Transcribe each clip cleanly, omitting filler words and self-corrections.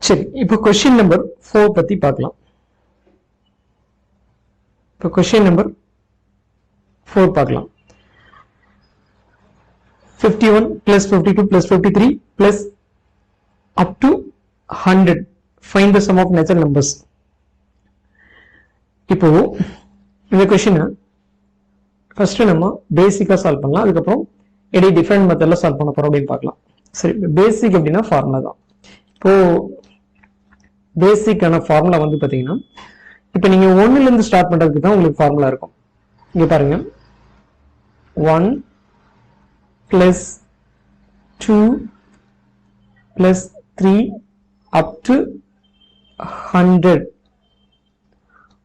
சரி, இப்போ question number 4 பத்தி பார்க்கலாம். இப்போ கொஸ்டின் நம்பர் 4 பார்க்கலாம். 51 plus 52 plus 53 plus up to 100. Find the sum of natural numbers. இப்போ இந்த கொஸ்டினை ஃபர்ஸ்ட் நம்ம பேசிக்கா சால்வ் பண்ணலாம். அதுக்கப்புறம் எடி டிஃபரெண்ட் மெத்தட்ல சால்வ் பண்ண போறோம் அப்படின்னு பார்க்கலாம். சரி, பேசிக் அப்படின்னா ஃபார்முலா தான். இப்போ பேசிக்கான ஃபார்முலா வந்து பாத்தீங்கன்னா, இப்போ நீங்க 1ல இருந்து ஸ்டார்ட் பண்றதுக்கு தான் உங்களுக்கு ஃபார்முலா இருக்கும். இங்க பாருங்க, 1 plus 2 plus 3 up to 100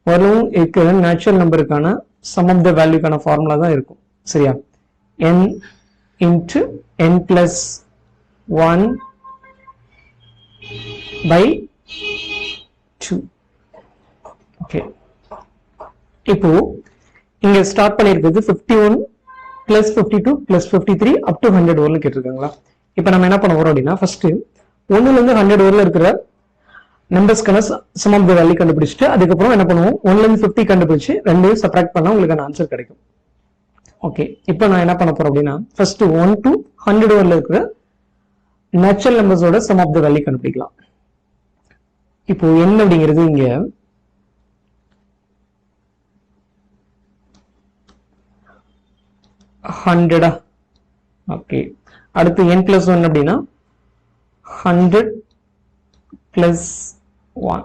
வரும் இருக்கிற நேச்சுரல் நம்பருக்கான சம் ஆஃப் த வேல்யூக்கான ஃபார்முலா தான் இருக்கும். சரியா? n into n plus 1 by 2. Okay, இப்போ இங்க start பண்ணிருக்கிறது 51 plus 52 plus 53 up to 100 வரல கேட்டிருக்காங்களா? இப்போ நம்ம என்ன பண்ண போறோம் அப்படின்னா, ஃபர்ஸ்ட் 1ல இருந்து 100 வரல இருக்கிற நம்பர்ஸ்க்கான சம் ஆஃப் தி வேல்யூ கண்டுபிடிச்சிட்டு அதுக்கப்புறம் என்ன பண்ணுவோம், 1ல இருந்து 50 கண்டுபிடிச்சு ரெண்டையும் சப்ட்ராக்ட் பண்ணா உங்களுக்கு ஆன்சர் கிடைக்கும். ஓகே, இப்போ நான் என்ன பண்ண போறேன் அப்படின்னா, ஃபர்ஸ்ட் 1 to 100 வரல இருக்கிற நேச்சுரல் நம்பர்ஸோட சம் ஆஃப் தி வேல்யூ கண்டுபிடிக்கலாம். இப்போ n அப்படிங்கிறது இங்க 100. ஓகே, அடுத்து n plus 1 அப்படின்னா 100 plus 1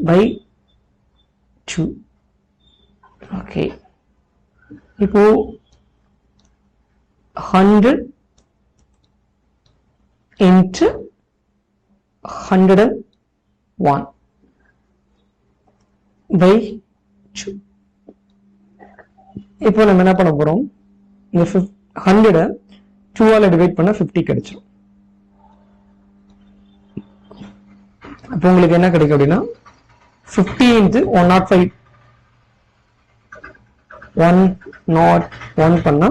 by 2. ஓகே, இப்போ 100 into 101 by 2. இப்போ நம்ம என்ன பண்ண போறோம், இந்த 100 2 ஆல டிவைட் பண்ணா 50 கிடைச்சிடும். அப்போ உங்களுக்கு என்ன கிடைக்கும் அப்படின்னா, 50 into 105 101 பண்ணா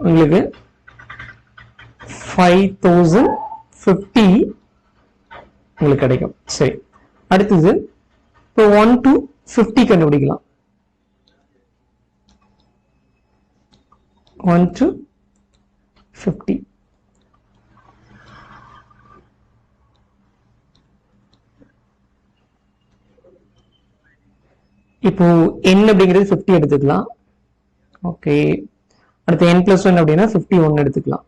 உங்களுக்கு 5050 உங்களுக்கு கிடைக்கும். சரி, அடுத்தது இப்போ 1 to 50 கண்டுபிடிக்கலாம். 1 to 50. இப்போ n அப்படிங்கிறது 50 எடுத்துக்கலாம். ஓகே, அடுத்து n plus 1 அப்படின்னா 51 எடுத்துக்கலாம்.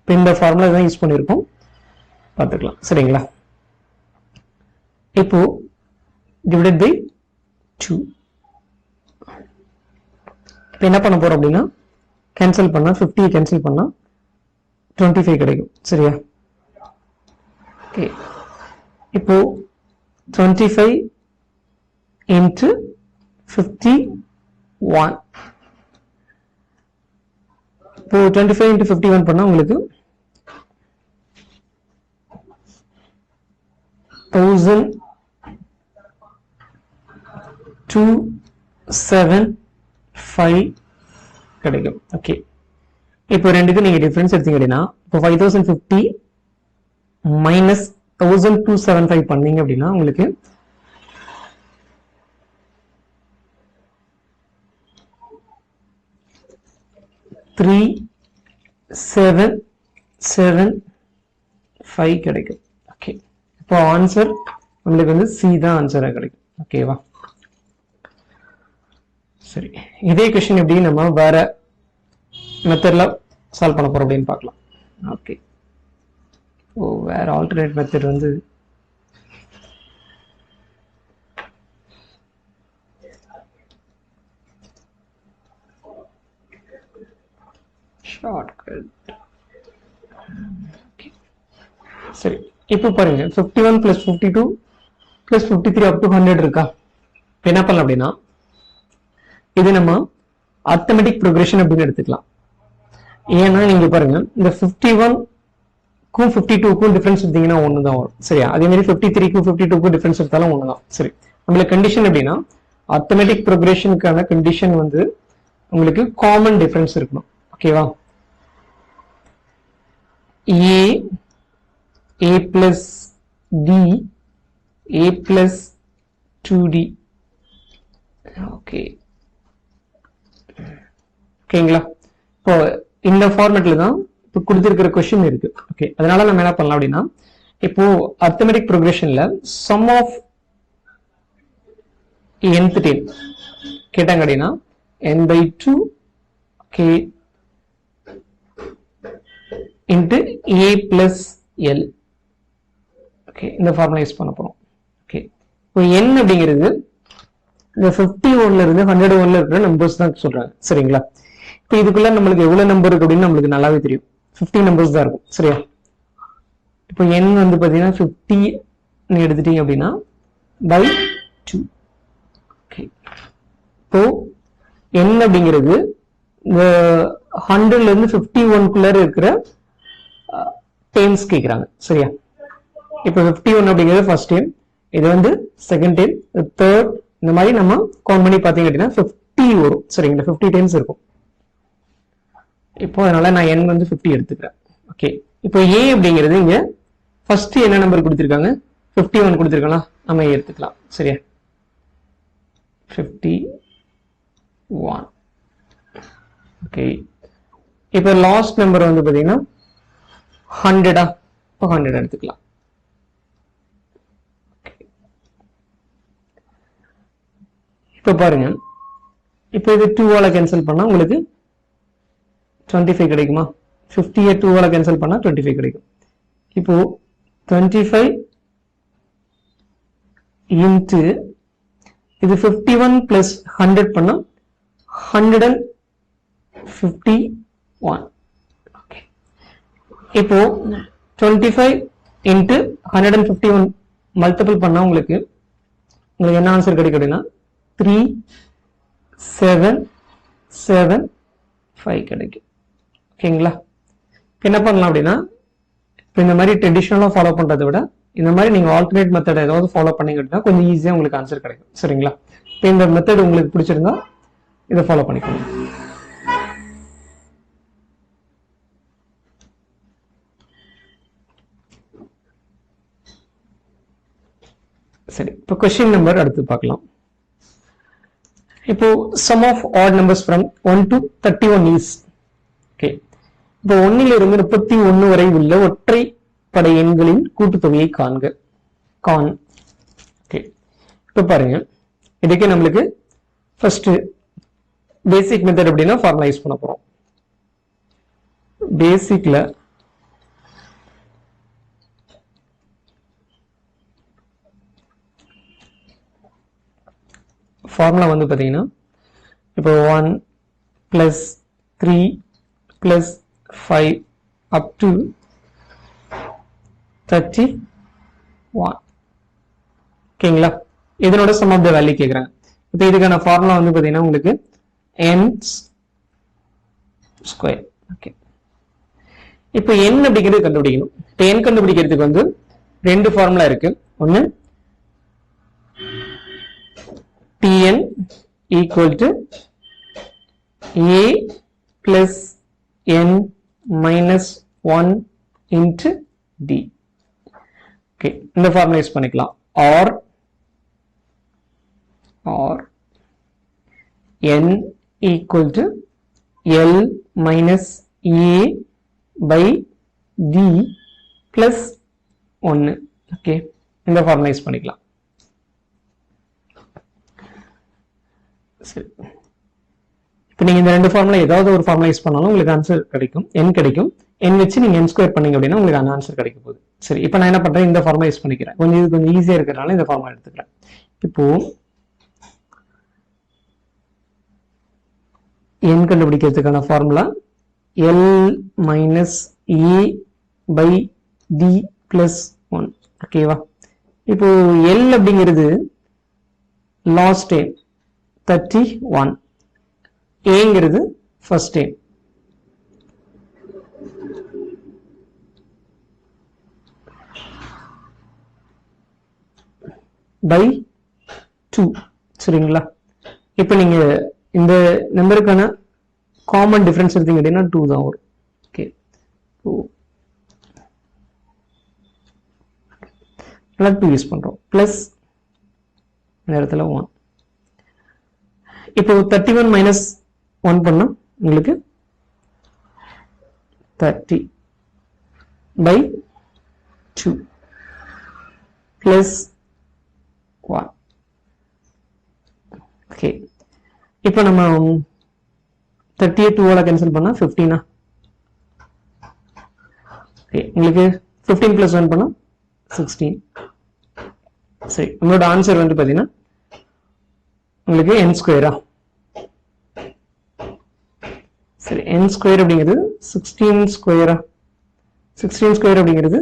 இப்போ இந்த ஃபார்முலா தான் யூஸ் பண்ணியிருக்கோம், பார்த்துக்கலாம். சரிங்களா? இப்போ டிவைடட் பை 2. இப்போ என்ன பண்ண போறோம் அப்படின்னா, கேன்சல் பண்ணா 50 கேன்சல் பண்ணா 25 கிடைக்கும். சரியா? ஓகே, இப்போ 25 into 51. இப்போ 25 into 51 பண்ணா உங்களுக்கு 1275 கிடைக்கும். ஓகே, இப்போ ரெண்டுக்கு நீங்க டிஃபரன்ஸ் எடுத்தீங்க அப்படின்னா, இப்போ 5050 மைனஸ் 1275 பண்ணீங்க அப்படின்னா உங்களுக்கு 3775 கிடைக்கும். ஓகே, இப்போ ஆன்சர் உங்களுக்கு வந்து சி தான் ஆன்சரா கிடைக்கும். ஓகேவா? சரி, இதே क्वेश्चन எப்படி நம்ம வேற மெத்தட்ல சால்வ் பண்ண போறோம் அப்படின்னு பார்க்கலாம். ஓகே, வேற ஆல்டர்னேட் மெத்தட் வந்து ஷார்ட்கட். சரி, இப்போ பாருங்க 51 plus 52 plus 53 up to 100 இருக்கா? என்ன பண்ணலாம் அப்படின்னா, இது நம்ம arithmetic progression அப்படின்னு எடுத்துக்கலாம். ஏன்னா நீங்க பாருங்க, இந்த 51க்கும் 52க்கும் டிஃபரன்ஸ் எடுத்தீங்கன்னா ஒன்று தான் வரும். சரியா? அதே மாதிரி 53க்கும் 52க்கும் டிஃபரன்ஸ் எடுத்தாலும் ஒன்று தான். சரி, நம்மளுக்கு கண்டிஷன் எப்படின்னா, arithmetic progressionக்கான கண்டிஷன் வந்து உங்களுக்கு காமன் டிஃபரன்ஸ் இருக்கணும். ஓகேவா? a plus d, a plus 2d. Okay ஓகேங்களா. இப்போ இந்த ஃபார்மேட்ல தான் இப்போ கொடுத்திருக்கிற கொஸ்டின் இருக்கு. ஓகே, அதனால நம்ம என்ன பண்ணலாம் அப்படின்னா, இப்போ அரித்மெடிக் ப்ரோக்ரஷன்ல சம் ஆஃப் nth டேம் கேட்டாங்க அப்படின்னா n/2 k into a plus l. Okay, இந்த ஃபார்முலா யூஸ் பண்ண போறோம். ஓகே, இப்போ n அப்படிங்கிறது இந்த 51ல இருந்து 101ல இருக்கிற நம்பர்ஸ் தான் சொல்றாங்க. சரிங்களா. இப்போ இதுக்குள்ள நம்மளுக்கு எவ்வளவு நம்பர் இருக்கு அப்படின்னு நம்மளுக்கு நல்லாவே தெரியும். 50 நம்பர்ஸ் தான் இருக்கும். சரியா. இப்போ n வந்து பாத்தீங்கன்னா 50 எடுத்துட்டீங்க அப்படின்னா by 2. ஓகே, இப்போ n அப்படிங்கிறது இந்த 100ல இருந்து 51க்குள்ள இருக்கிற டேம்ஸ் கேக்குறாங்க. சரியா. இப்போ 51 அப்படிங்கிறது ஃபர்ஸ்ட் டைம், இது வந்து செகண்ட் டைம், தேர்ட், இந்த மாதிரி நம்ம கவுண்ட் பண்ணி பாத்தீங்க அப்படின்னா 50 வரும். சரிங்களா, 50 டைம்ஸ் இருக்கும். இப்போ அதனால நான் n வந்து 50 எடுத்துக்கிறேன். ஓகே, இப்போ a அப்படிங்கிறது இங்க ஃபர்ஸ்ட் என்ன நம்பர் கொடுத்திருக்காங்க, 51 கொடுத்திருக்காங்களா, நம்ம a எடுத்துக்கலாம். சரியா, 51. ஓகே, இப்போ லாஸ்ட் நம்பர் வந்து பாத்தீங்கன்னா 100. இப்போ 100 எடுத்துக்கலாம். இப்போ பாருங்க, இப்போ இது 2ஆல கேன்சல் பண்ணா உங்களுக்கு 25 கிடைக்குமா? 50 2ஆல கேன்சல் பண்ணா 25 கிடைக்கும். இப்போ 25 into இது 51 plus 100 பண்ணா 151. ஓகே, இப்போ 25 into 151 மல்டிபிள் பண்ணா உங்களுக்கு என்ன ஆன்சர் கிடைக்கும் அப்படின்னா 3775 கிடைக்கும். ஓகேங்களா. என்ன பண்ணலாம் அப்படின்னா, இந்த மாதிரி ட்ரெடிஷனலா ஃபாலோ பண்றதை விட இந்த மாதிரி நீங்க ஆல்டர்னேட் மெத்தட் ஏதாவது ஃபாலோ பண்ணீங்க அப்படின்னா கொஞ்சம் ஈஸியா உங்களுக்கு ஆன்சர் கிடைக்கும். சரிங்களா. இப்போ இந்த மெத்தட் உங்களுக்கு பிடிச்சிருந்தா இதை ஃபாலோ பண்ணிக்கோங்க. சரி, இப்போ கொஸ்டின் நம்பர் அடுத்து பார்க்கலாம். இப்போ sum of odd numbers from 1 to 31 is. Okay, இப்போ 1ல் இருந்து 31 வரை உள்ள ஒற்றைப்படை எண்களின் கூட்டுத்தொகையை காண்க. ஓகே, இப்போ பாருங்க, இதுக்கு நம்மளுக்கு ஃபர்ஸ்ட் பேசிக் மெத்தட் அப்படின்னா ஃபார்முலா யூஸ் பண்ண போறோம். பேசிக்ல ஃபார்முலா வந்து பாத்தீங்கன்னா இப்போ 1 plus 3 plus 5 up to 31. ஓகேங்களா. இதனோட சம் ஆஃப் த வேல்யூ கேக்குறாங்க. இப்போ இதுக்கான ஃபார்முலா வந்து பாத்தீங்கன்னா உங்களுக்கு n ஸ்கொயர். ஓகே, இப்போ n அப்படிங்கிறது கண்டுபிடிக்கணும். இப்போ n கண்டுபிடிக்கிறதுக்கு வந்து ரெண்டு ஃபார்முலா இருக்கு. ஒன்னு Tn equal to a plus n minus 1 into d. Okay, இந்த ஃபார்முலா யூஸ் பண்ணிக்கலாம். or n equal to l minus a by d plus 1. Okay, இந்த ஃபார்முலா யூஸ் பண்ணிக்கலாம். சரி, இப்போ நீங்க இந்த ரெண்டு ஃபார்முலா ஏதாவது ஒரு ஃபார்முலா யூஸ் பண்ணாலும் உங்களுக்கு ஆன்சர் கிடைக்கும், n கிடைக்கும். n வச்சு நீங்க n ஸ்கொயர் பண்ணீங்க அப்படின்னா உங்களுக்கு அந்த ஆன்சர் கிடைக்க போகுது. சரி, இப்போ நான் என்ன பண்றேன், இந்த ஃபார்முலா யூஸ் பண்ணிக்கிறேன். இது கொஞ்சம் ஈஸியா இருக்கிறதுனால இந்த ஃபார்முலா எடுத்துக்கிறேன். இப்போ n கண்டுபிடிக்கிறதுக்கான formula l minus a by d plus 1. ஓகேவா. இப்போ l அப்படிங்கிறது லாஸ்ட் டைம் 31, ஏங்கிறது ஃபர்ஸ்ட் டைம். by 2. சரிங்களா. இப்போ நீங்க இந்த நம்பருக்கான காமன் டிஃபரன்ஸ் எடுத்தீங்க அப்படின்னா 2 தான் வரும். ஓகே, 2 யூஸ் பண்றோம் பிளஸ் இந்த இடத்துல 1. இப்போ 31 மைனஸ் 1 பண்ணா உங்களுக்கு 30 by 2 plus 1. ஓகே, இப்போ நம்ம 30 2 ஓட கேன்சல் பண்ணா 15. ஓகே, உங்களுக்கு 15 plus 1 பண்ணா 16. சரி, நம்மளோட ஆன்சர் வந்து பாத்தீங்கன்னா உங்களுக்கு n ஸ்கொயரா. சரி, n ஸ்கொயர் அப்படிங்கிறது 16 ஸ்கொயரா. 16 ஸ்கொயர் அப்படிங்கிறது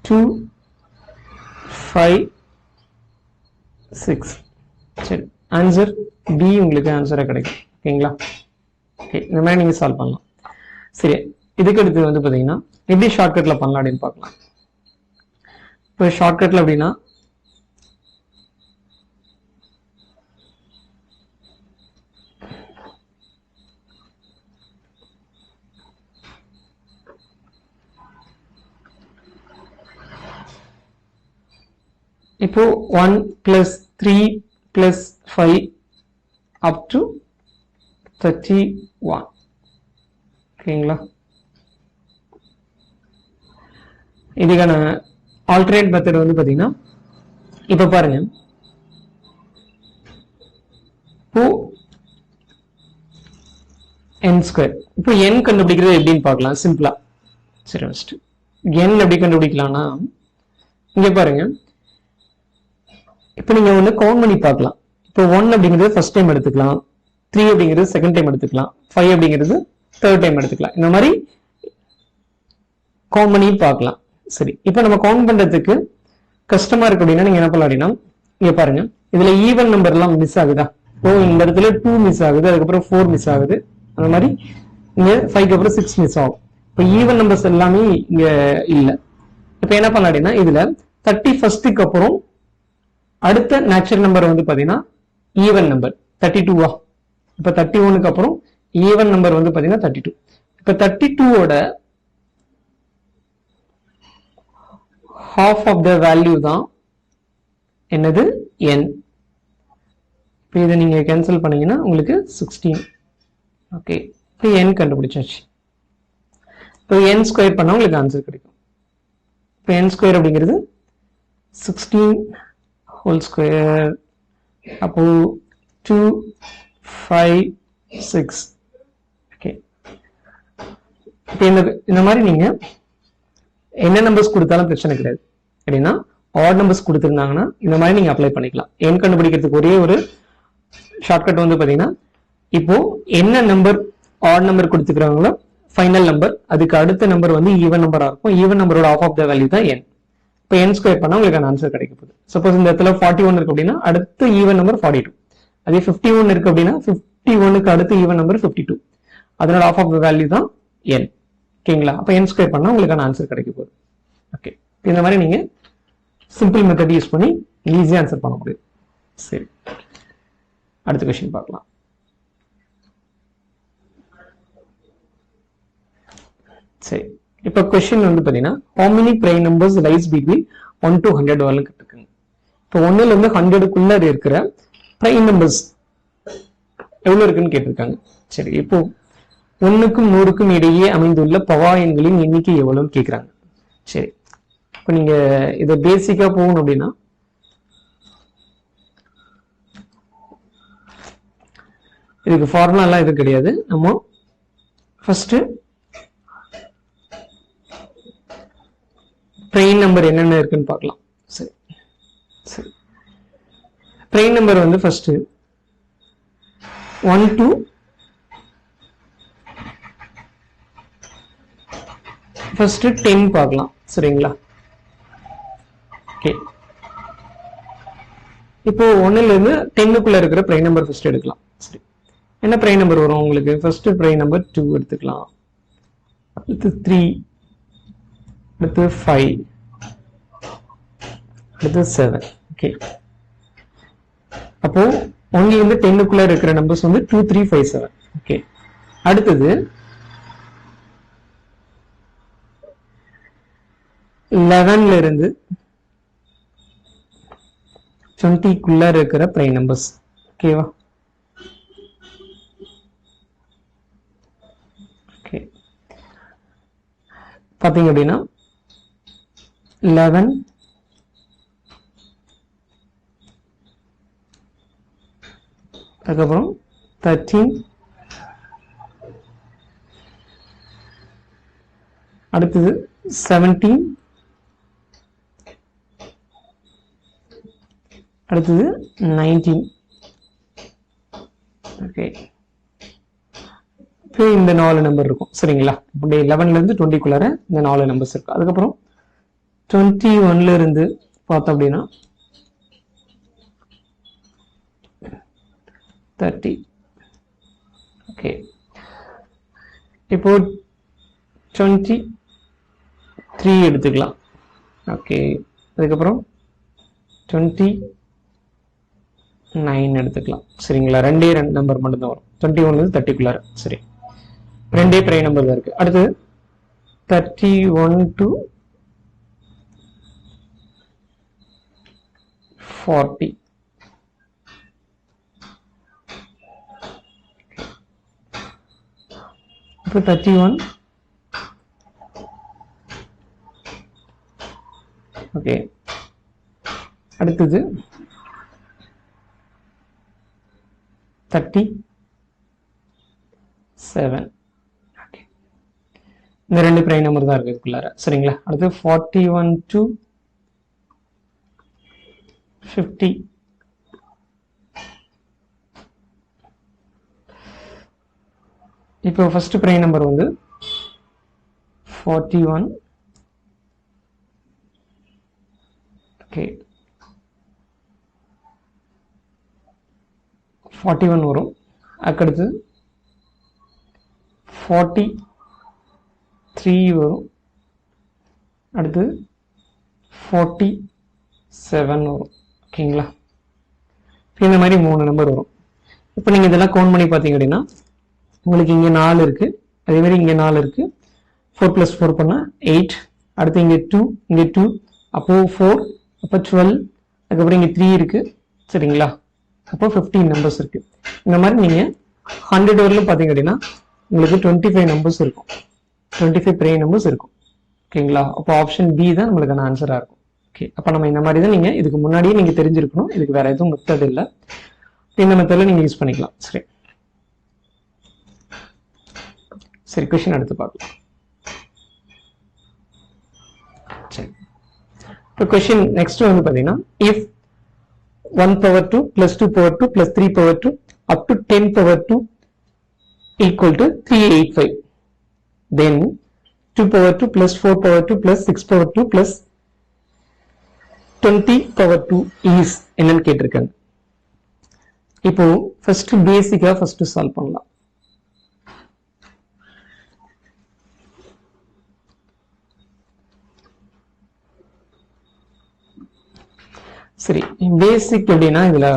2 5 6. சரி, ஆன்சர் B உங்களுக்கு ஆன்சரா கிடைக்கும். ஓகேங்களா? ஓகே, இந்த மாதிரி நீங்க சால்வ் பண்ணலாம். சரி, இதுக்கு அடுத்து வந்து பாத்தீங்கன்னா எப்படி ஷார்ட்கட்ல பண்ணலாம் அப்படின்னு பார்க்கலாம். இப்போ ஷார்ட்கட்ல அப்படின்னா இப்போ 1 plus 3 plus 5 up to 31. ஓகேங்களா? இதுக்கான ஆல்டர்னேட் மெத்தட் வந்து பாத்தீங்கன்னா இப்ப பாருங்க, இப்போ n ஸ்கொயர். இப்போ n கண்டுபிடிக்கிறது எப்படின்னு பார்க்கலாம் சிம்பிளா. சரி, ஃபர்ஸ்ட் n எப்படி கண்டுபிடிக்கலாம்னா இங்க பாருங்க, இப்போ நீங்க வந்து கவுண்ட் பண்ணி பார்க்கலாம். இப்போ 1 அப்படிங்கிறது ஃபர்ஸ்ட் டைம் எடுத்துக்கலாம், 3 அப்படிங்கிறது செகண்ட் டைம் எடுத்துக்கலாம், 5 அப்படிங்கிறது தேர்ட் டைம் எடுத்துக்கலாம். இந்த மாதிரி கவுண்ட் பண்ணி பார்க்கலாம். சரி, இப்போ நம்ம கவுண்ட் பண்றதுக்கு கஷ்டமா இருக்கு அப்படின்னா நீங்க என்ன பண்ணலாம் அப்படின்னா இங்க பாருங்க, இதுல ஈவன் நம்பர் எல்லாம் மிஸ் ஆகுதா. இப்போ இந்த இடத்துல 2 மிஸ் ஆகுது, அதுக்கப்புறம் 4 மிஸ் ஆகுது, அந்த மாதிரி இங்க 5க்கு அப்புறம் 6 மிஸ் ஆகும். இப்போ ஈவன் நம்பர்ஸ் எல்லாமே இங்க இல்ல. இப்போ என்ன பண்ணலாம் அப்படின்னா இதுல 31க்கு அப்புறம் அடுத்த நேச்சுரல் நம்பர் வந்து பாத்தீங்கன்னா ஈவன் நம்பர் 32வா. இப்ப 31க்கு அப்புறம் ஈவன் நம்பர் வந்து பாத்தீங்கன்னா 32. இப்ப 32ஓட half of the value தான் என்னது n. இப்போ இதை நீங்க கேன்சல் பண்ணீங்கன்னா உங்களுக்கு 16. ஓகே, இப்போ n கண்டுபிடிச்சாச்சு. இப்போ n ஸ்கொயர் பண்ணா உங்களுக்கு ஆன்சர் கிடைக்கும். இப்போ n ஸ்கொயர் அப்படிங்கிறது 16 whole square, அப்போ 2 5 6. ஓகே, இப்போ இந்த மாதிரி நீங்க என்ன நம்பர்ஸ் கொடுத்தாலும் பிரச்சனை கிடையாது. அப்படின்னா ஆட் நம்பர்ஸ் கொடுத்துருந்தாங்கன்னா இந்த மாதிரி நீங்க அப்ளை பண்ணிக்கலாம். n கண்டுபிடிக்கிறதுக்கு ஒரே ஒரு ஷார்ட்கட் வந்து பாத்தீங்கன்னா இப்போ என்ன நம்பர் ஆட் நம்பர் கொடுத்துக்கிறாங்களோ ஃபைனல் நம்பர், அதுக்கு அடுத்த நம்பர் வந்து ஈவன் நம்பரா இருக்கும். ஈவன் நம்பரோட ஆஃப் ஆஃப் த வேல்யூ தான் n. இப்போ n ஸ்கொயர் பண்ணா உங்களுக்கு ஆன்சர் கிடைக்க போகுது. சப்போஸ் இந்த இடத்துல 41 இருக்கு அப்படின்னா அடுத்த ஈவன் நம்பர் 42. அதே 51 இருக்கு அப்படின்னா 51க்கு அடுத்த ஈவன் நம்பர் 52. அதனோட ஆஃப் ஆஃப் த வேல்யூ தான் n. ஓகேங்களா? அப்போ n ஸ்கொயர் பண்ணா உங்களுக்கான ஆன்சர் கிடைக்க போகுது. ஓகே, இந்த மாதிரி நீங்க சிம்பிள் மெத்தட் யூஸ் பண்ணி ஈஸியா ஆன்சர் பண்ண முடியும். சரி, அடுத்த क्वेश्चन பார்க்கலாம். சரி, இப்போ क्वेश्चन வந்து பாத்தீங்கன்னா how many prime numbers lies between 1 to 100 வரலும் கேட்டிருக்காங்க. இப்போ 1ல இருந்து 100க்குள்ள இருக்கிற prime numbers எவ்வளவு இருக்குன்னு கேட்டிருக்காங்க. சரி, இப்போ 1க்கும் 100க்கும் இடையே அமைந்துள்ள பவா எண்களின் எண்ணிக்கை எவ்வளவுன்னு கேக்குறாங்க. சரி, இப்போ நீங்க இதை பேசிக்கா போகணும் அப்படின்னா இதுக்கு ஃபார்முலா எல்லாம் இது கிடையாது. நம்ம ஃபர்ஸ்ட் பிரைம் நம்பர் என்னென்ன இருக்குன்னு பார்க்கலாம். சரி சரி, பிரைம் நம்பர் வந்து ஃபர்ஸ்ட் 1 to ஃபர்ஸ்ட் 10 பார்க்கலாம். சரிங்களா? ஓகே, இப்போ 1ல இருந்து 10க்குள்ள இருக்கிற பிரைம் நம்பர் ஃபர்ஸ்ட் எடுக்கலாம். சரி, என்ன பிரைம் நம்பர் வரும் உங்களுக்கு? ஃபர்ஸ்ட் பிரைம் நம்பர் 2 எடுத்துக்கலாம், அடுத்து 3, அடுத்து 5, அடுத்து 7. ஓகே, அப்போ 1ல இருந்து 10க்குள்ள இருக்கிற நம்பர்ஸ் வந்து 2 3 5 7. ஓகே, அடுத்தது 11ல இருந்து 20க்குள்ள இருக்கிற பிரைம் நம்பர்ஸ். ஓகேவா? ஓகே, பாத்தீங்க அப்படின்னா 11, அதுக்கப்புறம் 13, அடுத்தது 17, அடுத்தது 19. ஓகே, இப்போ இந்த 4 நம்பர் இருக்கும். சரிங்களா? இப்படி 11ல இருந்து 20க்குள்ளார இந்த 4 நம்பர்ஸ் இருக்கு. அதுக்கப்புறம் 21ல இருந்து பார்த்தோம் அப்படின்னா 30. ஓகே, இப்போ 23 எடுத்துக்கலாம். ஓகே, அதுக்கப்புறம் 29 எடுத்துக்கலாம். சரிங்களா? ரெண்டே நம்பர் மட்டும் தான் வரும். 21ல இருந்து 30க்குள்ளார. சரி, ரெண்டே பிரைம் நம்பர் தான் இருக்கு. அடுத்து 31 to 40. இப்போ 31. ஓகே, அடுத்தது 37. ஓகே, இந்த ரெண்டு பிரைம் நம்பர் தான் இருக்குள்ளார. சரிங்களா? அடுத்து 41 to 50. இப்போ ஃபர்ஸ்ட் பிரைம் நம்பர் வந்து 41. ஓகே, 41 வரும். அதுக்கடுத்து 43 வரும். அடுத்து 47 வரும். ஓகேங்களா? இந்த மாதிரி 3 நம்பர் வரும். இப்போ நீங்கள் இதெல்லாம் கவுண்ட் பண்ணி பார்த்தீங்க அப்படின்னா உங்களுக்கு இங்கே 4 இருக்கு, அதே மாதிரி இங்கே 4 இருக்கு. 4 + 4 பண்ணால் 8. அடுத்து இங்கே 2, இங்கே 2, அப்போ 4, அப்போ 12. அதுக்கப்புறம் இங்கே 3 இருக்கு. சரிங்களா? அப்போ 15 நம்பர்ஸ் இருக்கு. இந்த மாதிரி நீங்கள் 100 வரலும் பார்த்தீங்க அப்படின்னா உங்களுக்கு 25 நம்பர்ஸ் இருக்கும். 25 பிரைம் நம்பர்ஸ் இருக்கும். ஓகேங்களா? அப்போ ஆப்ஷன் பி தான் நம்மளுக்கான ஆன்சராக இருக்கும். ஓகே, அப்போ நம்ம இந்த மாதிரி தான் நீங்கள் இதுக்கு முன்னாடியே நீங்கள் தெரிஞ்சிருக்கணும். இதுக்கு வேற எதுவும் மெத்தட் இல்லை. இந்த மெத்தடில் நீங்கள் யூஸ் பண்ணிக்கலாம். சரி சரி, கொஸ்டின் எடுத்து பார்க்கலாம். சரி, இப்போ கொஸ்டின் நெக்ஸ்ட் வந்து பார்த்தீங்கன்னா, if 1/2 + 2/2 + 3/2 up to 10/2 equal to 385, then 2/2 + 4/2 + 6/2 + 20/2 is என்னன்னு கேட்டிருக்காங்க. இப்போ ஃபர்ஸ்ட் பேசிக்கா ஃபர்ஸ்ட் சால்வ் பண்ணலாம். சரி, பேசிக் எப்படின்னா இதுல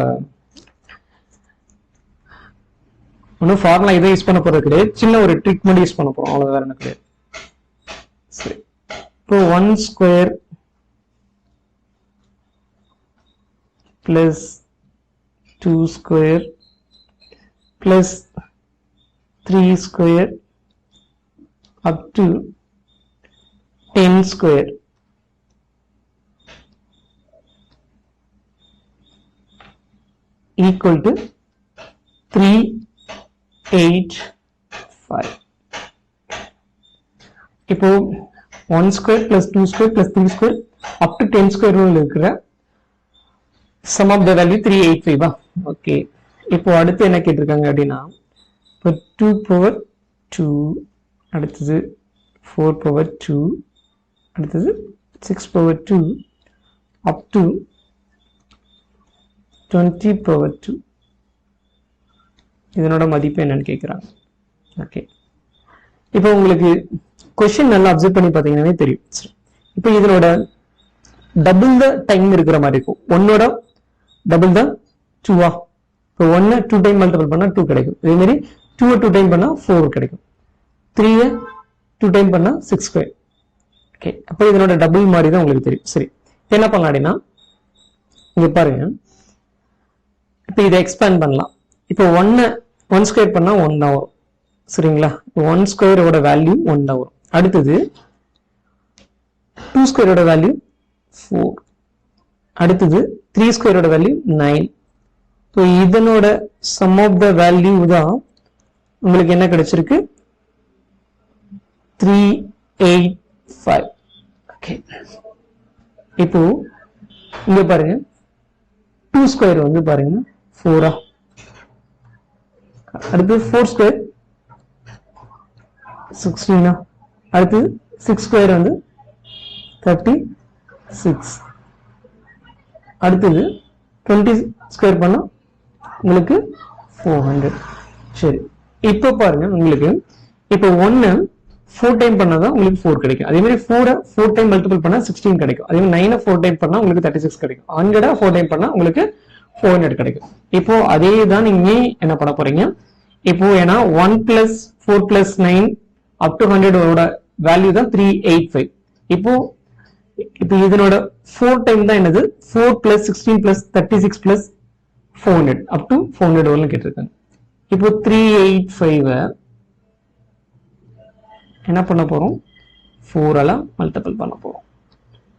ஒன்றும் ஃபார்முலா இதை யூஸ் பண்ண போறது கிடையாது. சின்ன ஒரு ட்ரிக் மட்டும் யூஸ் பண்ண போறோம், அவ்வளவு வேற என்ன கிடையாது. சரி, இப்போ 1² + 2² + 3² up to 10² equal to 385. இப்போ 1² + 2² + 3² up to 10² இருக்கிற sum of the value 385. Okay, இப்போ அடுத்து என்ன கேட்டிருக்காங்க அப்படின்னா, இப்போ 2/2, அடுத்தது 4/2, அடுத்தது 6/2 up to 20/2. இதனோட மதிப்பு என்னன்னு கேட்குறாங்க. ஓகே, இப்போ உங்களுக்கு கொஸ்டின் நல்லா அப்சர்வ் பண்ணி பார்த்தீங்கன்னா தெரியும். இப்போ இதனோட டபுள் த டைம் இருக்கிற மாதிரி இருக்கும். 1ஓட டபுள் த 2. இப்போ 1 2 டைம் மல்டிபிள் பண்ணா 2 கிடைக்கும். இதே மாதிரி 2 2 டைம் பண்ணா 4 கிடைக்கும். 3 2 டைம் பண்ணா 6². ஓகே, அப்போ இதனோட டபுள் மாதிரி தான் உங்களுக்கு தெரியும். சரி, என்ன பண்ணலாம் அப்படின்னா இங்க பாருங்க, இப்போ இதை எக்ஸ்பேண்ட் பண்ணலாம். இப்போ 1 ஸ்கொயர் பண்ணா 1 தான் வரும். சரிங்களா, 1 ஸ்கொயரோட வேல்யூ 1 தான் வரும். அடுத்தது 2 ஸ்கொயரோட வேல்யூ 4. அடுத்தது 3 ஸ்கொயரோட வேல்யூ 9. ஸோ இதனோட சம் ஆஃப் த வேல்யூ தான் உங்களுக்கு என்ன கிடைச்சிருக்கு, 385. ஓகே, இப்போ இங்க பாருங்க 2 ஸ்கொயர் வந்து பாருங்க 4. அடுத்து 4 ஸ்கொயர் 16. அடுத்து 6 ஸ்கொயர் வந்து 36. அடுத்தது 20 ஸ்கொயர் பண்ணா உங்களுக்கு 400. சரி, இப்போ பாருங்க உங்களுக்கு இப்போ 1 4 டைம் பண்ணாதான் உங்களுக்கு 4 கிடைக்கும். அதே மாதிரி 4 டைம் மல்டிபிள் பண்ணா 16 கிடைக்கும். அதே மாதிரி 9 4 டைம் பண்ணா உங்களுக்கு 36 கிடைக்கும். 100 4 டைம் பண்ணா உங்களுக்கு 400 கிடைக்கும். இப்போ அதே தான் நீங்க என்ன பண்ண போறீங்க, இப்போ ஏன்னா 1 plus 4 plus 9 up to 100 ஓட வேல்யூ தான் 385. இப்போ இதனோட 4 டைம் தான் என்னது, 4 plus 16 plus 36 plus 400 up to 400 வரலும் கேட்டிருக்காங்க. இப்போ 385 என்ன பண்ண போறோம், 4 மல்டிபிள் பண்ண போறோம்.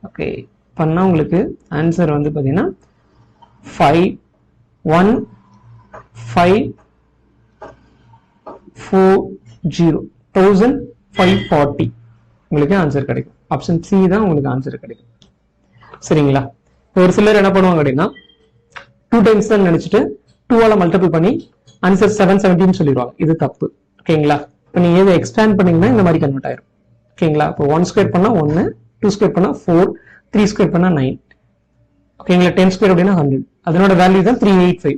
ஓகே, பண்ணா உங்களுக்கு ஆன்சர் வந்து பாத்தீங்கன்னா 1540 உங்களுக்கு ஆன்சர் கிடைக்கும். ஆப்ஷன் சி தான் உங்களுக்கு ஆன்சர் கிடைக்கும். சரிங்களா, ஒரு சிலர் என்ன பண்ணுவாங்க அப்படின்னா 2 டைம்ஸ் தான் நினைச்சிட்டு 2 மல்டிபிள் பண்ணி ஆன்சர் 717 சொல்லிடுவாங்க. இது தப்பு. ஓகேங்களா, இப்போ நீங்க எதை எக்ஸ்பேண்ட் பண்ணீங்கன்னா இந்த மாதிரி கன்வெர்ட் ஆயிரும். ஓகேங்களா, இப்போ 1 ஸ்கொயர் பண்ணா 1, 2 ஸ்கொயர் பண்ணா 4, 3 ஸ்கொயர் பண்ணா 9. ஓகேங்களா, 10 ஸ்கொயர் அப்படின்னா 100. அதனோட வேல்யூ தான் 385.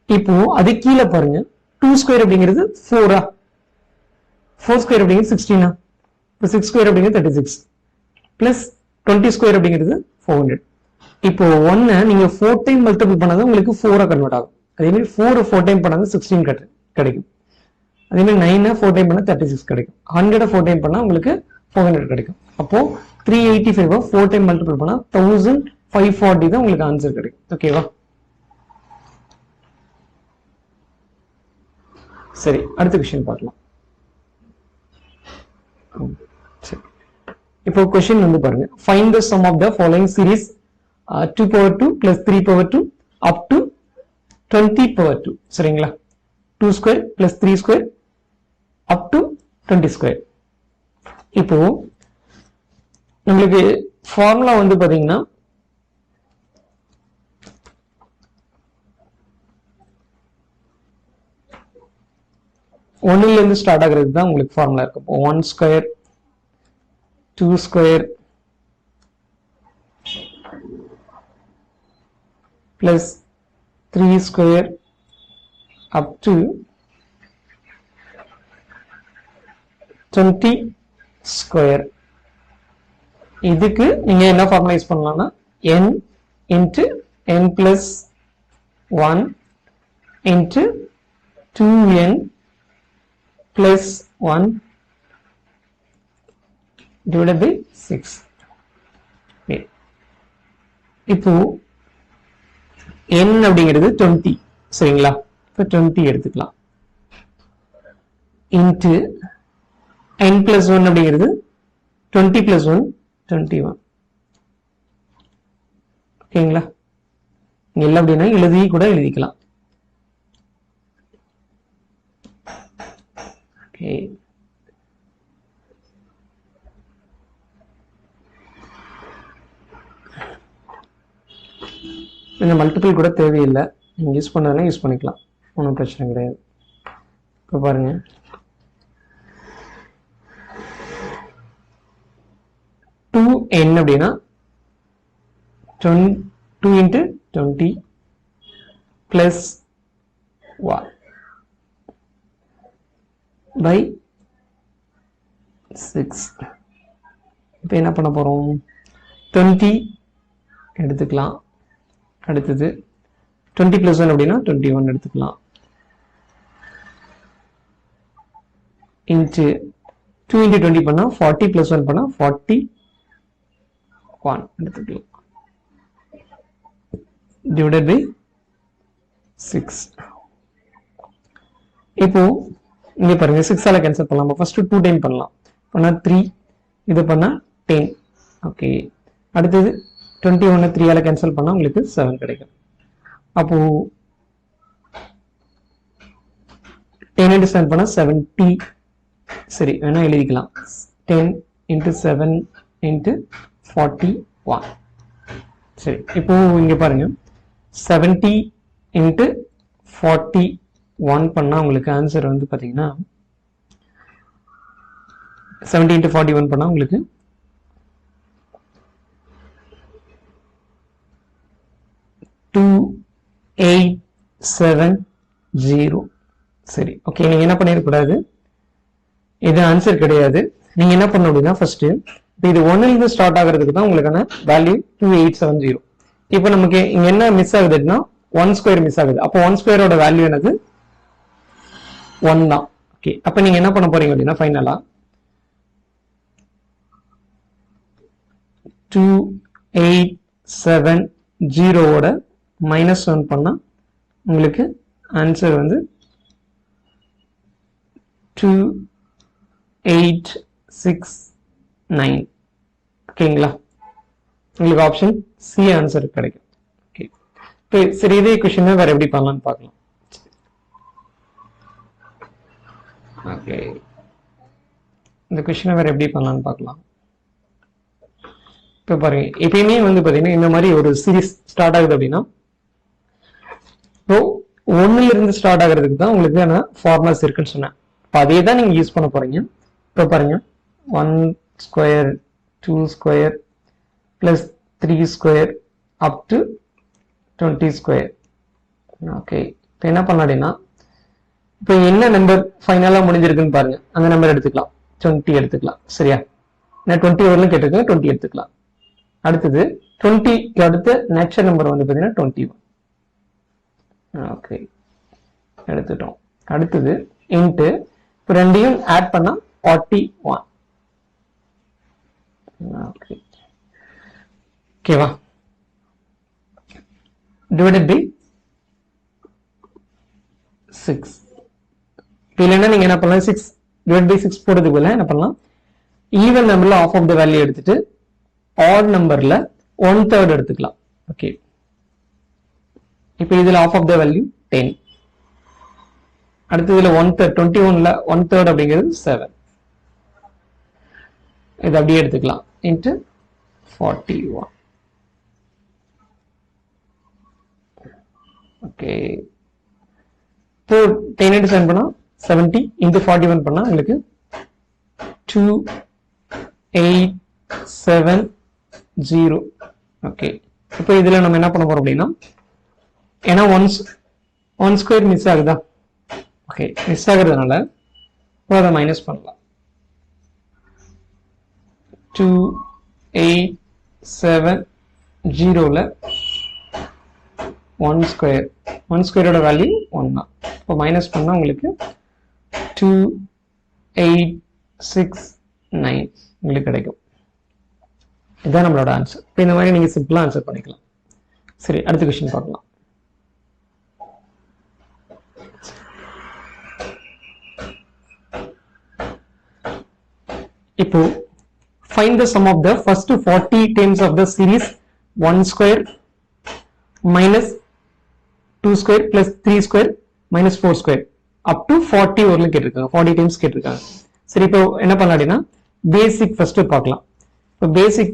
இப்போ அது கீழே பாருங்க 2 ஸ்கொயர் அப்படிங்கிறது 4. 4 ஸ்கொயர் அப்படிங்கிறது 16. இப்போ 6 ஸ்கொயர் அப்படிங்கிறது 36 பிளஸ் 20 ஸ்கொயர் அப்படிங்கிறது 400. இப்போ 1 நீங்க 4 டைம் மல்டிபிள் பண்ணாதான் உங்களுக்கு 4 கன்வெர்ட் ஆகும். அதே மாதிரி 4 டைம் பண்ணாதான் 16 கிடைக்கும். அதே மாதிரி 9 4 டைம் பண்ணா 36 கிடைக்கும். 100 4 டைம் பண்ணா உங்களுக்கு 400 கிடைக்கும். அப்போ 385 4 டைம் மல்டிபிள் பண்ணா 1540 தான் உங்களுக்கு ஆன்சர் கிடைக்கும். ஓகேவா, சரி, அடுத்த क्वेश्चन பார்க்கலாம். சரி, இப்போ क्वेश्चन வந்து பாருங்க, find the sum of the following series 2 power 2 plus 3 power 2 up to 20 power 2. சரிங்களா, 2 square plus 3 square up to 20 square. இப்போ நம்மளுக்கு ஃபார்முலா வந்து பாத்தீங்கன்னா ஒன்னுல இருந்து ஸ்டார்ட் ஆகுறது தான் உங்களுக்கு ஃபார்முலா இருக்கு. 1 square 2 square plus 3 square up to 20 square. இதுக்கு நீங்க என்ன ஃபார்முலா யூஸ் பண்ணலாம்னா n into n plus 1 into 2n plus 1 divided by 6. Okay. இப்போ n அப்படிங்கிறது 20. சரிங்களா, இப்போ 20 எடுத்துக்கலாம். into n plus 1 அப்படிங்கிறது 20 plus 1 21. ஓகேங்களா, இல்லை அப்படின்னா எழுதி கூட எழுதிக்கலாம். ஓகே, இந்த மல்டிபிள் கூட தேவையில்லை, நீங்கள் யூஸ் பண்ணதுனா யூஸ் பண்ணிக்கலாம், ஒன்றும் பிரச்சனை கிடையாது. இப்போ பாருங்க 2n அப்படின்னா 2 into 20 plus 1 by 6. இப்போ என்ன பண்ண போறோம், 20 எடுத்துக்கலாம். அடுத்தது 20 plus 1 அப்படின்னா 21 எடுத்துக்கலாம். into 2 into 20 பண்ணா 40 plus 1 பண்ணா 42 1 எடுத்துக்கலாம் divided by 6. இப்போ இங்க பாருங்க 6 ஆல கேன்சல் பண்ணலாம். ஃபர்ஸ்ட் 2 டைம் பண்ணலாம். பண்ணா 3, இது பண்ணா 10. ஓகே, அடுத்தது 21 3 ஆல கேன்சல் பண்ணா உங்களுக்கு 7 கிடைக்கும். அப்போ 10 into 7 பண்ணா 70. சரி, வேணா எழுதிக்கலாம். 10 into 7 into 41. சரி, இப்போ இங்க பாருங்க 70 into 41 பண்ணா உங்களுக்கு ஆன்சர் வந்து பாத்தீங்கன்னா 70 into 41 பண்ணா உங்களுக்கு 2870. சரி, ஓகே, நீங்க என்ன பண்ணிடக்கூடாது, இது ஆன்சர் கிடையாது. நீங்க என்ன பண்ணணும் அப்படின்னா ஃபர்ஸ்ட் இது 1 இருந்து ஸ்டார்ட் ஆகிறதுக்கு தான் உங்களுக்கான வேல்யூ 2870. இப்போ நமக்கு இங்க என்ன மிஸ் ஆகுதுன்னா 1 ஸ்கொயர் மிஸ் ஆகுது. அப்போ 1 ஸ்கொயரோட வேல்யூ என்னது 1 தான். ஓகே, அப்ப நீங்க என்ன பண்ண போறீங்க அப்படின்னா ஃபைனலா 2870 ஓட -1 பண்ணா உங்களுக்கு ஆன்சர் வந்து 2869. ஓகேங்களா, உங்களுக்கு ஆப்ஷன் சி ஆன்சர் கிடைக்கும். ஓகே, சரி, இதே क्वेश्चन வேற எப்படி பண்ணலாம்னு பார்க்கலாம். ஓகே, இந்த क्वेश्चन வேற எப்படி பண்ணலாம்னு பார்க்கலாம். இப்போ பாருங்க, எப்பயுமே வந்து பாத்தீங்கன்னா இந்த மாதிரி ஒரு சீரிஸ் ஸ்டார்ட் ஆகுது அப்படின்னா இப்போ 1ல இருந்து ஸ்டார்ட் ஆகிறதுக்கு தான் உங்களுக்கு ஃபார்முலாஸ் இருக்குன்னு சொன்னேன். இப்போ அதே தான் நீங்க யூஸ் பண்ண போறீங்க. இப்போ பாருங்க 1 square 2 square plus 3 square up to 20 square. Okay, இப்போ என்ன பண்ணலாம் அப்படின்னா இப்போ என்ன நம்பர் ஃபைனலா முடிஞ்சிருக்குன்னு பாருங்க, அந்த நம்பர் எடுத்துக்கலாம். 20 எடுத்துக்கலாம். சரியா, நான் 20 வரலும் கேட்டிருக்கேன், 20 எடுத்துக்கலாம். அடுத்தது 20க்கு அடுத்த நேச்சுரல் நம்பர் வந்து பாத்தீங்கன்னா 21. ஓகே, எடுத்துட்டோம். அடுத்தது இன்ட்டு இப்போ ரெண்டையும் ஆட் பண்ணா 41. ஓகே, ஓகேவா, டிவைடட் பை 6. இப்போ இல்லைன்னா நீங்க என்ன பண்ணலாம், 6 டிவைட் பை 6 போடுறதுக்கு பதிலா என்ன பண்ணலாம், ஈவன் நம்பர்ல ஆஃப் ஆஃப் த வேல்யூ எடுத்துட்டு ஆட் நம்பர்ல 1/3 எடுத்துக்கலாம். ஓகே, இப்போ இதுல ஆஃப் ஆஃப் த வேல்யூ 10. அடுத்து இதுல 1/3 21ல 1/3 அப்படிங்கிறது 7. இது அப்படியே எடுத்துக்கலாம் இன்ட்டு 41. ஓகே, இப்போ 10 into 7 பண்ணா 70 into 41 பண்ணா உங்களுக்கு 2870. ஓகே, இப்போ இதுல நம்ம என்ன பண்ண போறோம் அப்படின்னா, ஏன்னா 1 ஸ்கொயர் மிஸ் ஆகுதா, ஓகே, மிஸ் ஆகுறதுனால அதை மைனஸ் பண்ணலாம். 2870ல 1 ஸ்கொயரோட வேல்யூ 1 தான். இப்போ மைனஸ் பண்ணா உங்களுக்கு 2869 உங்களுக்கு கிடைக்கும். இதுதான் நம்மளோட ஆன்சர். இப்போ இந்த மாதிரி நீங்க சிம்பிளா ஆன்சர் பண்ணிக்கலாம். சரி, அடுத்த क्वेश्चन பார்க்கலாம். இப்போ find the sum of the first 40 terms of the series 1 square minus 2 square plus 3 square minus 4 square up to 40 வரலும் கேட்டிருக்காங்க. 40 times கேட்டிருக்காங்க. சரி, இப்போ என்ன பண்ணலாம் அப்படின்னா பேசிக் ஃபர்ஸ்ட் பார்க்கலாம். இப்போ பேசிக்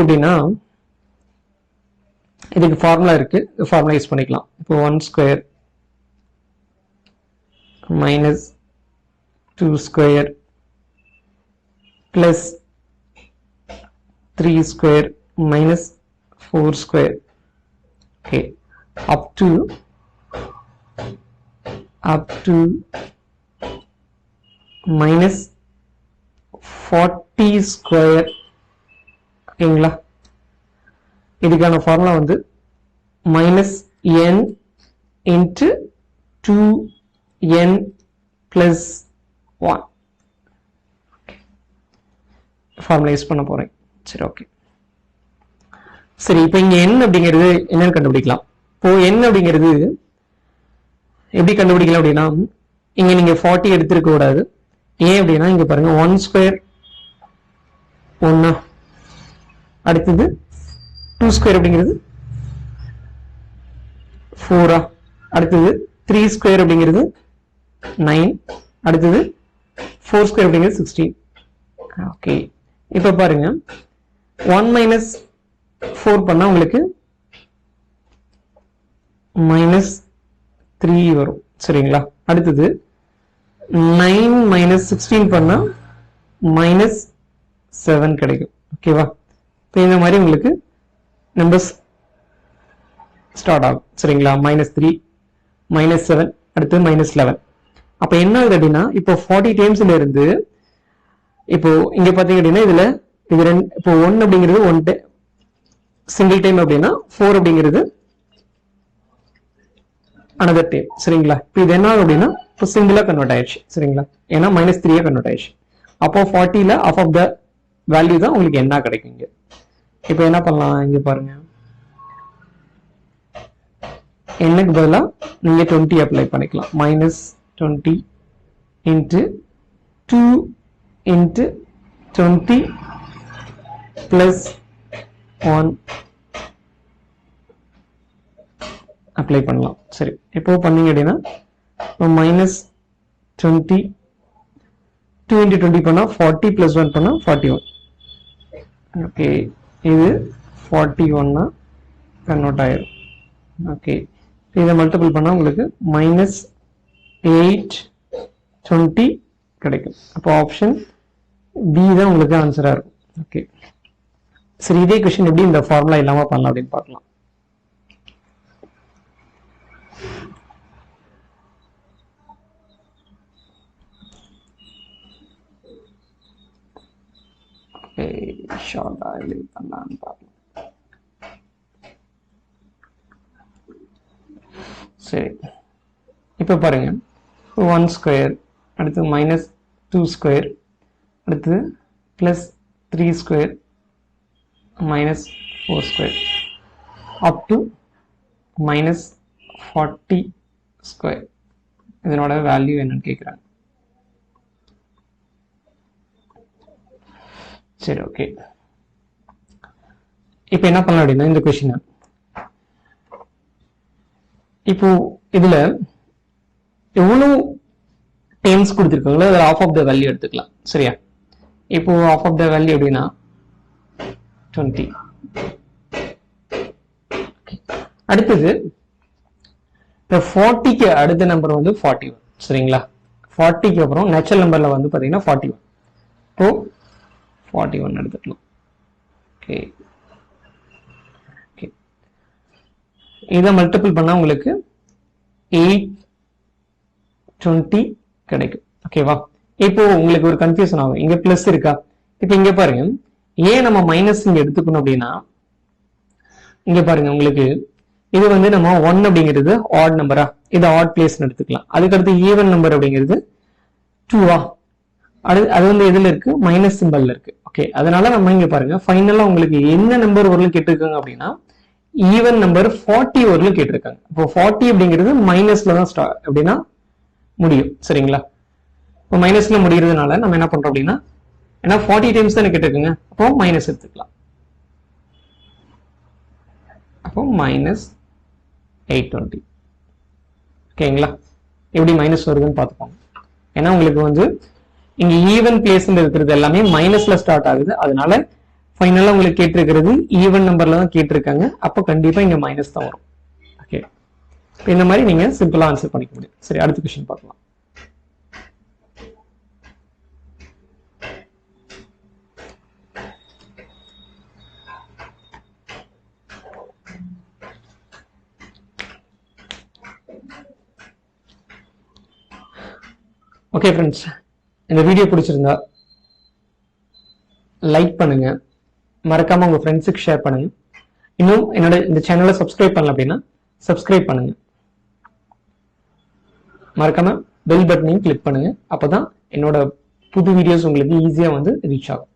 எப்படின்னா இதுக்கு ஃபார்முலா இருக்கு, ஃபார்முலா யூஸ் பண்ணிக்கலாம். இப்போ 1 square minus 2 square plus 3 square minus 4 square. Okay, up to minus 40 square. ஓகேங்களா, இதுக்கான ஃபார்முலா வந்து minus n into 2n plus 1 formula use பண்ண போறேன். சரி, ஓகே. சரி, இப்போ இங்க n அப்படிங்கிறது என்னன்னு கண்டுபிடிக்கலாம். இப்போ n அப்படிங்கிறது எப்படி கண்டுபிடிக்கலாம் அப்படின்னா, இங்க நீங்க 40 எடுத்திருக்க கூடாது. ஏன் அப்படின்னா இங்க பாருங்க 1 ஸ்கொயர் 1, அடுத்தது 2 ஸ்கொயர் அப்படிங்கிறது 4, அடுத்தது 3 ஸ்கொயர் அப்படிங்கிறது 9, அடுத்தது 4 ஸ்கொயர் அப்படிங்கிறது 16. ஓகே, இப்ப பாருங்க 1 மைனஸ் 4 பண்ணா உங்களுக்கு -3 வரும். சரிங்களா? அடுத்தது 9 மைனஸ் 16 பண்ணா -7 கிடைக்கும். ஓகேவா? இப்போ இந்த மாதிரி உங்களுக்கு நம்பர்ஸ் ஸ்டார்ட் ஆகும். சரிங்களா? -3, -7, அடுத்து -11. அப்ப என்ன ஆகுது அப்படின்னா, இப்போ 40 டைம்ஸ்ல இருந்து இப்போ இங்க பாத்தீங்க அப்படின்னா இதுல இது இப்போ 1 அப்படிங்கிறது 1 சிங்கிள் டைம் அப்படின்னா 4 அப்படிங்கிறது அனதர் டைம். சரிங்களா? இப்போ இது என்ன ஆகும் அப்படின்னா இப்போ சிங்கிளா கன்வெர்ட் ஆயிடுச்சு. சரிங்களா? ஏன்னா -3 கன்வெர்ட் ஆயிடுச்சு. அப்போ 40ல half of the வேல்யூ தான் உங்களுக்கு என்ன கிடைக்கும் இங்க. இப்போ என்ன பண்ணலாம், இங்க பாருங்க என்னக்கு பதிலா நீங்க 20 அப்ளை பண்ணிக்கலாம். -20 into 2 into 20 plus 1 அப்ளை பண்ணலாம். சரி, இப்போ பண்ணீங்க அப்படின்னா -20 2 into 20 பண்ணா 40 plus 1 பண்ணா 41. ஓகே, இது 41 கன்வெர்ட் ஆயிரும். ஓகே, இதை மல்டிபிள் பண்ணா உங்களுக்கு -820 கிடைக்கும். அப்போ ஆப்ஷன் பி தான் உங்களுக்கு ஆன்சரா இருக்கும். ஓகே, சரி, இதே क्वेश्चन எப்படி இந்த ஃபார்முலா இல்லாம பண்ணலாம் அப்படின்னு பார்க்கலாம். ஷார்ட்டா எழுதி பண்ணலாம்னு பார்க்கலாம். சரி, இப்போ பாருங்க 1 ஸ்கொயர், அடுத்து -2 ஸ்கொயர், அடுத்து +3 square, -4 square, up to -40 square. இதனோட வேல்யூ என்னன்னு கேட்குறாங்க. சரி, ஓகே. இப்போ என்ன பண்ணலாம் அப்படின்னா இந்த क्वेश्चन இப்போ இதுல எவ்வளவு டேர்ம்ஸ் கொடுத்திருக்காங்களோ அதுல half of the வேல்யூ எடுத்துக்கலாம். சரியா? இப்போ half of the வேல்யூ அப்படின்னா 20. அடுத்தது இந்த 40க்கு அடுத்த நம்பர் வந்து 41. சரிங்களா? 40க்கு அப்புறம் நேச்சுரல் நம்பர்ல வந்து பாத்தீங்கன்னா 41. இப்போ 41 எடுத்துக்கலாம். ஓகே, ஓகே, இதை மல்டிபிள் பண்ணா உங்களுக்கு 820 கிடைக்கும். ஓகேவா? இப்போ உங்களுக்கு ஒரு கன்ஃபியூஷன் ஆகும், இங்க பிளஸ் இருக்கா? இப்போ இங்க பாருங்க, ஏன் நம்ம மைனஸ் இங்க எடுத்துக்கணும் அப்படின்னா, இங்க பாருங்க உங்களுக்கு இது வந்து நம்ம 1 அப்படிங்கிறது ஆட் நம்பரா, இது ஆட் பிளேஸ் எடுத்துக்கலாம். அதுக்கடுத்து ஈவன் நம்பர் அப்படிங்கிறது 2வா, அது வந்து எதுல இருக்கு, மைனஸ் சிம்பல்ல இருக்கு. ஓகே, அதனால நம்ம இங்க பாருங்க ஃபைனலா உங்களுக்கு என்ன நம்பர் வரலும் கேட்டிருக்காங்க அப்படின்னா ஈவன் நம்பர் 40 வரலும் கேட்டிருக்காங்க. இப்போ 40 அப்படிங்கிறது மைனஸ்ல தான் ஸ்டார்ட் அப்படின்னா முடியும். சரிங்களா? இப்போ மைனஸ்ல முடிகிறதுனால நம்ம என்ன பண்றோம் அப்படின்னா, ஏன்னா 40 டைம்ஸ் தான் கேட்டிருக்குங்க, அப்போ மைனஸ் எடுத்துக்கலாம். அப்போ -820. ஓகேங்களா? எப்படி மைனஸ் வருதுன்னு பார்த்துக்கோங்க. ஏன்னா உங்களுக்கு வந்து இங்க ஈவன் பிளேஸ்ல இருக்கிறது எல்லாமே மைனஸ்ல ஸ்டார்ட் ஆகுது. அதனால ஃபைனலா உங்களுக்கு கேட்டிருக்கிறது ஈவன் நம்பர்ல தான் கேட்டிருக்காங்க. அப்போ கண்டிப்பா இங்க மைனஸ் தான் வரும். ஓகே, இந்த மாதிரி நீங்க சிம்பிளா ஆன்சர் பண்ணிக்க முடியும். சரி, அடுத்த क्वेश्चन பார்க்கலாம். ஓகே ஃப்ரெண்ட்ஸ், இந்த வீடியோ பிடிச்சிருந்தா லைக் பண்ணுங்க, மறக்காம உங்க ஃப்ரெண்ட்ஸுக்கு ஷேர் பண்ணுங்க. இன்னும் என்னோட இந்த சேனலை சப்ஸ்கிரைப் பண்ணல அப்படின்னா சப்ஸ்கிரைப் பண்ணுங்க. மறக்காம பெல் பட்டனையும் கிளிக் பண்ணுங்க. அப்பதான் என்னோட புது வீடியோஸ் உங்களுக்கு ஈஸியா வந்து ரீச் ஆகும்.